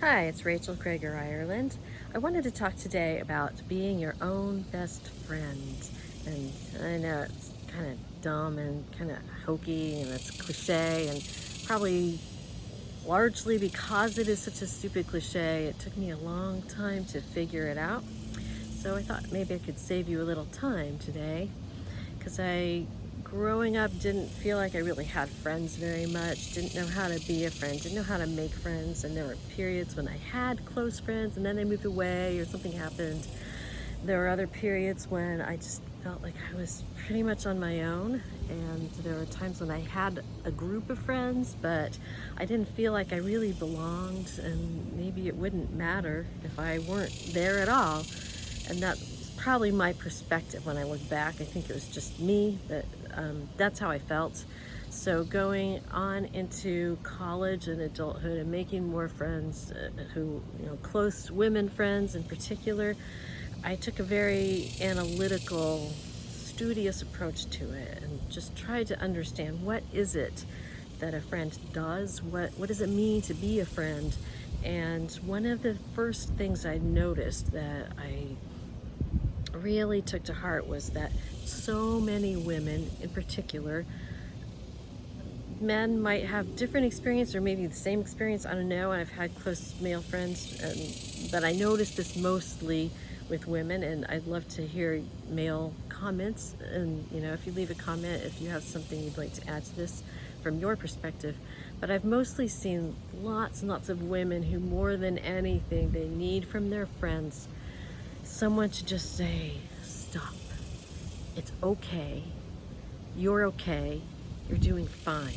Hi, it's Rachel Krager, Ireland. I wanted to talk today about being your own best friend. And I know it's kind of dumb and kind of hokey and it's cliche, and probably largely because it is such a stupid cliche, it took me a long time to figure it out. So I thought maybe I could save you a little time today because growing up, didn't feel like I really had friends very much, didn't know how to be a friend, didn't know how to make friends, and there were periods when I had close friends and then they moved away or something happened. There were other periods when I just felt like I was pretty much on my own, and there were times when I had a group of friends, but I didn't feel like I really belonged, and maybe it wouldn't matter if I weren't there at all. And that's probably my perspective when I look back. I think it was just me, but that's how I felt. So going on into college and adulthood and making more friends close women friends in particular, I took a very analytical, studious approach to it and just tried to understand what is it that a friend does, what does it mean to be a friend. And one of the first things I noticed that I really took to heart was that so many women in particular, men might have different experience or maybe the same experience, I don't know. I've had close male friends, but I noticed this mostly with women, and I'd love to hear male comments. And if you leave a comment, if you have something you'd like to add to this from your perspective. But I've mostly seen lots and lots of women who, more than anything, they need from their friends someone to just say, stop, it's okay, you're doing fine,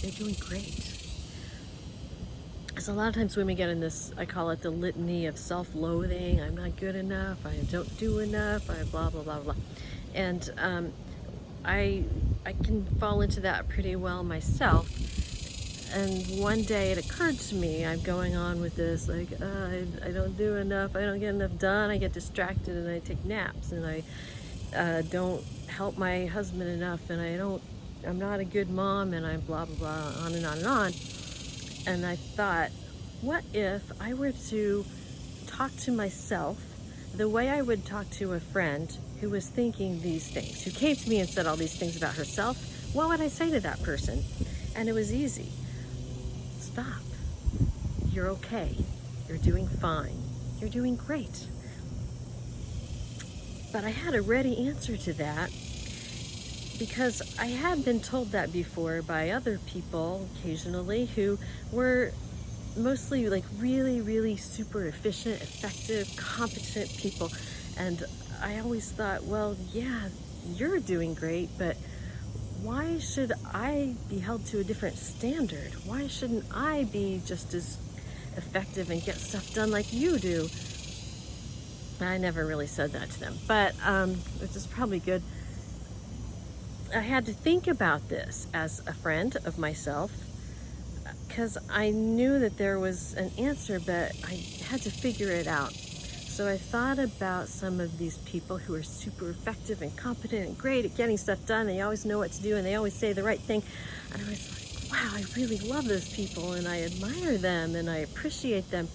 you're doing great. So a lot of times women get in this, I call it the litany of self-loathing. I'm not good enough, I don't do enough, I blah, blah, blah, blah. And I can fall into that pretty well myself. And one day it occurred to me, I'm going on with this, like, I don't do enough, I don't get enough done, I get distracted and I take naps, and I don't help my husband enough, and I'm not a good mom, and I'm blah, blah, blah, on and on and on. And I thought, what if I were to talk to myself the way I would talk to a friend who was thinking these things, who came to me and said all these things about herself? What would I say to that person? And it was easy. Stop. You're okay. You're doing fine. You're doing great. But I had a ready answer to that because I had been told that before by other people occasionally who were mostly like really, really super efficient, effective, competent people. And I always thought, well, yeah, you're doing great, but why should I be held to a different standard? Why shouldn't I be just as effective and get stuff done like you do? I never really said that to them, but which is probably good. I had to think about this as a friend of myself because I knew that there was an answer, but I had to figure it out. So I thought about some of these people who are super effective and competent and great at getting stuff done. They always know what to do and they always say the right thing. And I was like, wow, I really love those people and I admire them and I appreciate them.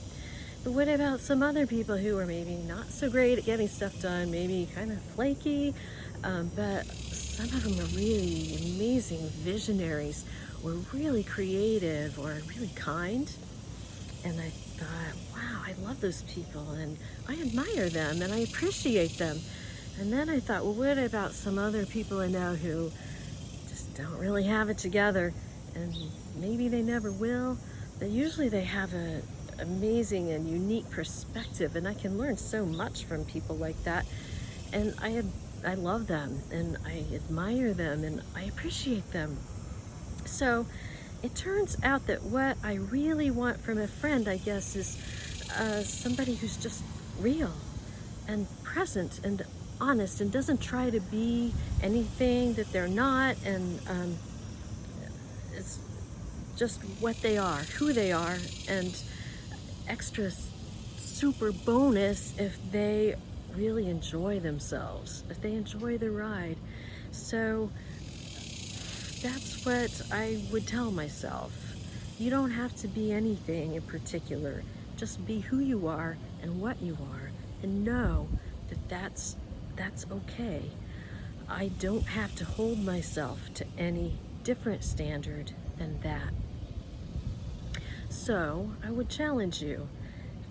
But what about some other people who are maybe not so great at getting stuff done, maybe kind of flaky, but some of them are really amazing visionaries or really creative or really kind? And I thought, wow, I love those people and I admire them and I appreciate them. And then I thought, well, what about some other people I know who just don't really have it together, and maybe they never will, but usually they have an amazing and unique perspective, and I can learn so much from people like that. And I love them and I admire them and I appreciate them. So it turns out that what I really want from a friend, I guess, is somebody who's just real and present and honest and doesn't try to be anything that they're not, and it's just what they are, who they are, and extra super bonus if they really enjoy themselves, if they enjoy the ride. So that's what I would tell myself. You don't have to be anything in particular Just be who you are and what you are, and know that that's okay. I don't have to hold myself to any different standard than that. So I would challenge you,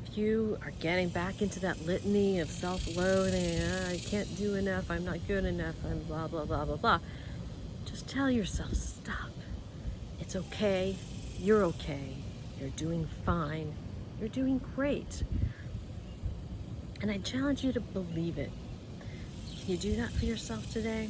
if you are getting back into that litany of self-loathing, I can't do enough, I'm not good enough, I'm blah, blah, blah, blah, blah, just tell yourself, stop. It's okay. You're okay. You're doing fine. You're doing great. And I challenge you to believe it. Can you do that for yourself today?